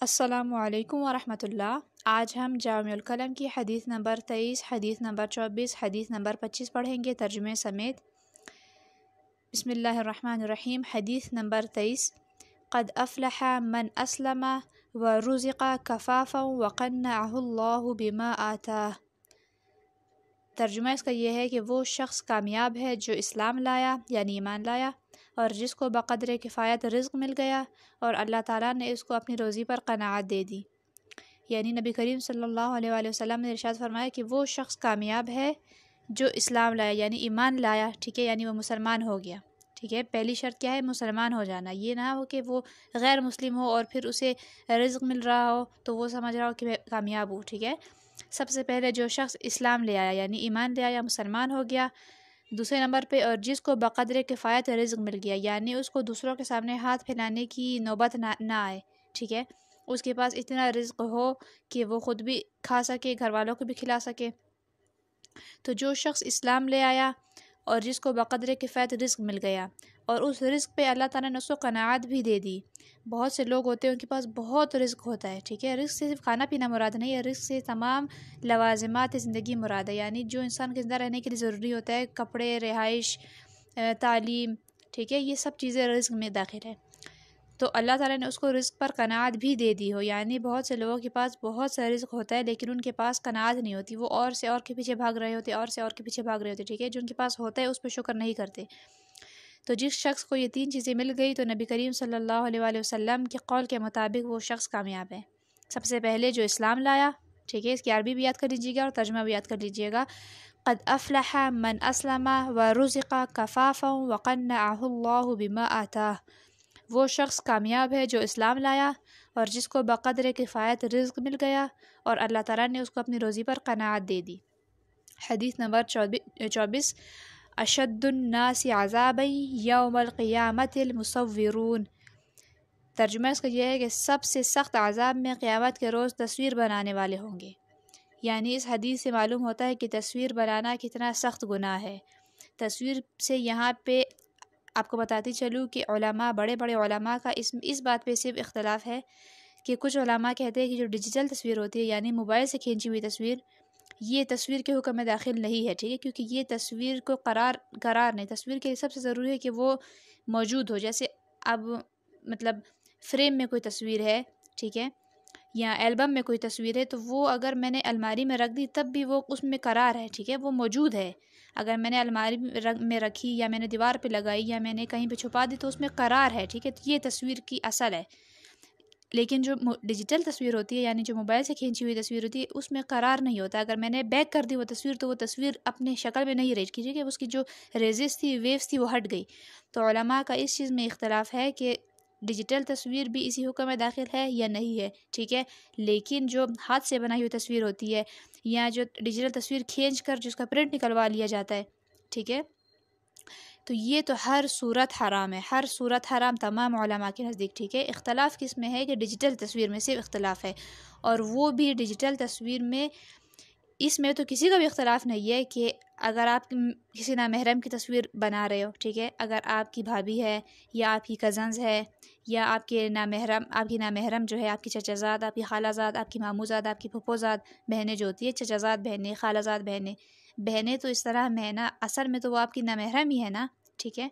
السلام علیکم ورحمۃ اللہ۔ آج ہم جامع الکلم کی حدیث نمبر 23، حدیث نمبر 24، حدیث نمبر 25 پڑھیں گے ترجمے سمیت۔ بسم اللہ الرحمن الرحیم۔ حدیث نمبر 23، قد افلح من اسلم ورزق کفافا وقنعہ اللہ بما آتاہ۔ ترجمہ اس کا یہ ہے کہ وہ شخص کامیاب ہے جو اسلام لایا یعنی ایمان لایا، اور جس کو بقدر کفایت رزق مل گیا اور اللہ تعالیٰ نے اس کو اپنی روزی پر قناعت دے دی۔ یعنی نبی کریم صلی اللہ علیہ وآلہ وسلم نے ارشاد فرمایا کہ وہ شخص کامیاب ہے جو اسلام لایا یعنی ایمان لایا، ٹھیک ہے، یعنی وہ مسلمان ہو گیا، ٹھیک ہے۔ پہلی شرط کیا ہے؟ مسلمان ہو جانا۔ یہ نہ ہو کہ وہ غیر مسلم ہو اور پھر اسے رزق مل رہا ہو تو وہ سمجھ رہا ہو کہ میں کامیاب ہوں، ٹھیک ہے۔ سب سے پہلے جو شخص اسلام لے آیا یعنی ایمان لے آیا، مسلمان ہو گیا۔ دوسرے نمبر پہ، اور جس کو بقدر کفایت رزق مل گیا، یعنی اس کو دوسروں کے سامنے ہاتھ پھیلانے کی نوبت نہ آئے، ٹھیک ہے۔ اس کے پاس اتنا رزق ہو کہ وہ خود بھی کھا سکے، گھر والوں کو بھی کھلا سکے۔ تو جو شخص اسلام لے آیا اور جس کو بقدر کفایت رزق مل گیا اور اس رزق پہ اللہ تعالیٰ نے اس کو قناعت بھی دے دی۔ بہت سے لوگ ہوتے ہیں ان کے پاس بہت رزق ہوتا ہے، ٹھیک ہے۔ رزق سے صرف کھانا پینا مراد نہیں ہے، رزق سے تمام لوازمات زندگی مراد ہے، یعنی جو انسان کے زندہ رہنے کے لیے ضروری ہوتا ہے، کپڑے، رہائش، تعلیم، ٹھیک ہے، یہ سب چیزیں رزق میں داخل ہے۔ تو اللہ تعالیٰ نے اس کو رزق پر قناعت بھی دے دی ہو، یعنی بہت سے لوگوں کے پاس بہت سا رزق ہوتا ہے لیکن ان کے پاس قناعت نہیں ہوتی، وہ اور سے اور کے پیچھے بھاگ رہے ہوتے، اور سے اور کے پیچھے بھاگ رہے ہوتے، ٹھیک ہے۔ جو ان کے پاس ہوتا ہے اس پہ شکر نہیں کرتے۔ تو جس شخص کو یہ تین چیزیں مل گئی تو نبی کریم صلی اللہ علیہ وآلہ وسلم کے قول کے مطابق وہ شخص کامیاب ہے۔ سب سے پہلے جو اسلام لایا، ٹھیک ہے، اس کی عربی بھی یاد کر لیجیے گا اور ترجمہ بھی یاد کر لیجیے گا۔ قد افلح من اسلم ورزق کفافا وقنعہ اللہ بما آتاہ۔ وہ شخص کامیاب ہے جو اسلام لایا اور جس کو بقدر کفایت رزق مل گیا اور اللہ تعالیٰ نے اس کو اپنی روزی پر قناعت دے دی۔ حدیث نمبر 24، اشد الناس عذابا یوم القیامت المصورون۔ ترجمہ اس کا یہ ہے کہ سب سے سخت عذاب میں قیامت کے روز تصویر بنانے والے ہوں گے۔ یعنی اس حدیث سے معلوم ہوتا ہے کہ تصویر بنانا کتنا سخت گناہ ہے۔ تصویر سے یہاں پہ آپ کو بتاتی چلوں کہ علماء، بڑے بڑے علماء کا اس بات پہ صرف اختلاف ہے کہ کچھ علماء کہتے ہیں کہ جو ڈیجیٹل تصویر ہوتی ہے یعنی موبائل سے کھینچی ہوئی تصویر، یہ تصویر کے حکم میں داخل نہیں ہے، ٹھیک ہے، کیونکہ یہ تصویر کو قرار نہیں۔ تصویر کے لیے سب سے ضروری ہے کہ وہ موجود ہو۔ جیسے اب مطلب فریم میں کوئی تصویر ہے، ٹھیک ہے، یا البم میں کوئی تصویر ہے، تو وہ اگر میں نے الماری میں رکھ دی تب بھی وہ اس میں قرار ہے، ٹھیک ہے، وہ موجود ہے۔ اگر میں نے الماری میں رکھی یا میں نے دیوار پہ لگائی یا میں نے کہیں پہ چھپا دی تو اس میں قرار ہے، ٹھیک ہے، تو یہ تصویر کی اصل ہے۔ لیکن جو ڈیجیٹل تصویر ہوتی ہے یعنی جو موبائل سے کھینچی ہوئی تصویر ہوتی ہے، اس میں قرار نہیں ہوتا۔ اگر میں نے بیک کر دی وہ تصویر تو وہ تصویر اپنے شکل میں نہیں رہی، ٹھیک ہے، اس کی جو ریزز تھی، ویوز تھی، وہ ہٹ گئی۔ تو علماء کا اس چیز میں اختلاف ہے کہ ڈیجیٹل تصویر بھی اسی حکم میں داخل ہے یا نہیں ہے، ٹھیک ہے۔ لیکن جو ہاتھ سے بنائی ہوئی تصویر ہوتی ہے یا جو ڈیجیٹل تصویر کھینچ کر جس کا پرنٹ نکلوا لیا جاتا ہے، ٹھیک ہے، تو یہ تو ہر صورت حرام ہے، ہر صورت حرام تمام علماء کے نزدیک، ٹھیک ہے۔ اختلاف کس میں ہے کہ ڈیجیٹل تصویر میں صرف اختلاف ہے، اور وہ بھی ڈیجیٹل تصویر میں اس میں تو کسی کا بھی اختلاف نہیں ہے کہ اگر آپ کسی نامحرم کی تصویر بنا رہے ہو، ٹھیک ہے، اگر آپ کی بھابھی ہے یا آپ کی کزنز ہے یا آپ کی نامحرم جو ہے، آپ کی چچا زاد، آپ کی خالہ زاد، آپ کی ماموں زاد، آپ کی پھپھو زاد بہنیں جو ہوتی ہے، چچا زاد بہنیں، خالہ زاد بہنیں تو اس طرح میں نا، اصل میں تو وہ آپ کی نامحرم ہی ہے نا، ٹھیک ہے۔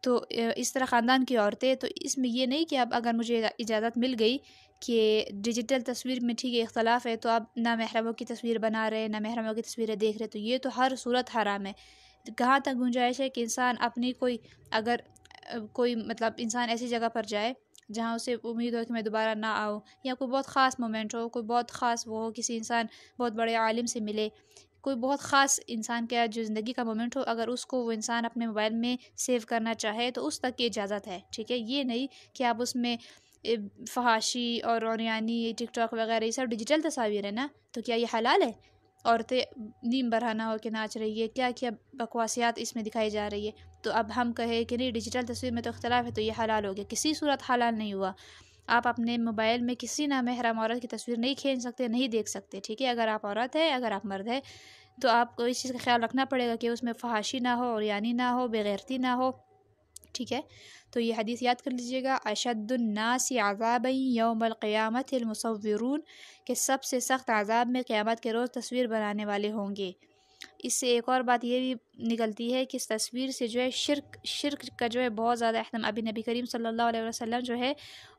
تو اس طرح خاندان کی عورتیں، تو اس میں یہ نہیں کہ اب اگر مجھے اجازت مل گئی کہ ڈیجیٹل تصویر میں ٹھیک ہے اختلاف ہے تو آپ نامحرموں کی تصویر بنا رہے، نامحرموں کی تصویریں دیکھ رہے، تو یہ تو ہر صورت حرام ہے۔ کہاں تک گنجائش ہے کہ انسان اپنی اگر کوئی مطلب انسان ایسی جگہ پر جائے جہاں اسے امید ہو کہ میں دوبارہ نہ آؤں، یا کوئی بہت خاص مومنٹ ہو، کوئی بہت خاص وہ ہو، کسی انسان بہت بڑے عالم سے ملے، کوئی بہت خاص انسان کا جو زندگی کا مومنٹ ہو، اگر اس کو وہ انسان اپنے موبائل میں سیو کرنا چاہے تو اس تک کی اجازت ہے، ٹھیک ہے۔ یہ نہیں کہ آپ اس میں فحاشی اور عریانی، ٹک ٹاک وغیرہ یہ سب ڈیجیٹل تصاویر ہے نا، تو کیا یہ حلال ہے؟ عورتیں نیم برہنہ ہو کے ناچ رہی ہے، کیا کیا بکواسیات اس میں دکھائی جا رہی ہے، تو اب ہم کہیں کہ نہیں ڈیجیٹل تصویر میں تو اختلاف ہے تو یہ حلال ہو گیا، کسی صورت حلال نہیں ہوا۔ آپ اپنے موبائل میں کسی نامحرم عورت کی تصویر نہیں کھینچ سکتے، نہیں دیکھ سکتے، ٹھیک ہے۔ اگر آپ عورت ہے، اگر آپ مرد ہے تو آپ کو اس چیز کا خیال رکھنا پڑے گا کہ اس میں فحاشی نہ ہو، عریانی نہ ہو، بے غیرتی نہ ہو، ٹھیک ہے۔ تو یہ حدیث یاد کر لیجیے گا، اشد الناس عذابا یوم القیامت المصورون، کہ سب سے سخت عذاب میں قیامت کے روز تصویر بنانے والے ہوں گے۔ اس سے ایک اور بات یہ بھی نکلتی ہے کہ اس تصویر سے جو ہے شرک کا جو ہے بہت زیادہ اہتمام، ابھی نبی کریم صلی اللہ علیہ وسلم جو ہے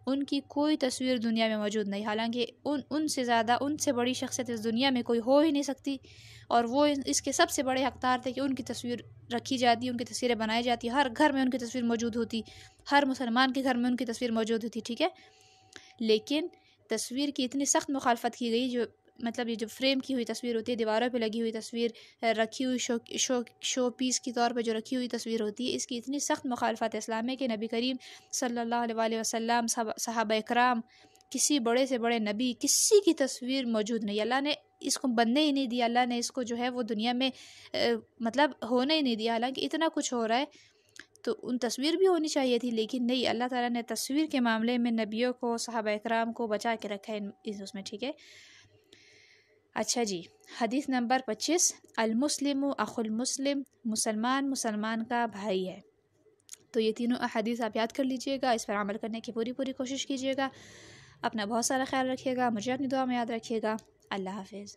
ان کی کوئی تصویر دنیا میں موجود نہیں، حالانکہ ان سے زیادہ، ان سے بڑی شخصیت اس دنیا میں کوئی ہو ہی نہیں سکتی، اور وہ اس کے سب سے بڑے حقدار تھے کہ ان کی تصویر رکھی جاتی، ان کی تصویریں بنائی جاتی، ہر گھر میں ان کی تصویر موجود ہوتی، ہر مسلمان کے گھر میں ان کی تصویر موجود ہوتی، ٹھیک ہے۔ لیکن تصویر کی اتنی سخت مخالفت کی گئی، جو مطلب یہ جو فریم کی ہوئی تصویر ہوتی ہے، دیواروں پہ لگی ہوئی تصویر، رکھی ہوئی شو پیس کی طور پہ جو رکھی ہوئی تصویر ہوتی ہے، اس کی اتنی سخت مخالفت اسلام ہے کہ نبی کریم صلی اللہ علیہ وسلم، صحابہ اکرام، کسی بڑے سے بڑے نبی، کسی کی تصویر موجود نہیں، اللہ نے اس کو بننے ہی نہیں دیا، اللہ نے اس کو جو ہے وہ دنیا میں مطلب ہونے ہی نہیں دیا، حالانکہ اتنا کچھ ہو رہا ہے تو ان تصویر بھی ہونی چاہیے تھی، لیکن نہیں، اللہ تعالیٰ نے تصویر کے معاملے میں نبیوں کو، صحابہ اکرام کو بچا کے رکھا ہے اس میں، ٹھیک ہے۔ اچھا جی، حدیث نمبر 25، المسلم اخو المسلم، مسلمان مسلمان کا بھائی ہے۔ تو یہ تینوں احادیث آپ یاد کر لیجئے گا، اس پر عمل کرنے کی پوری کوشش کیجیے گا، اپنا بہت سارا خیال رکھیے گا، مجھے اپنی دعا میں یاد رکھیے گا۔ اللہ حافظ۔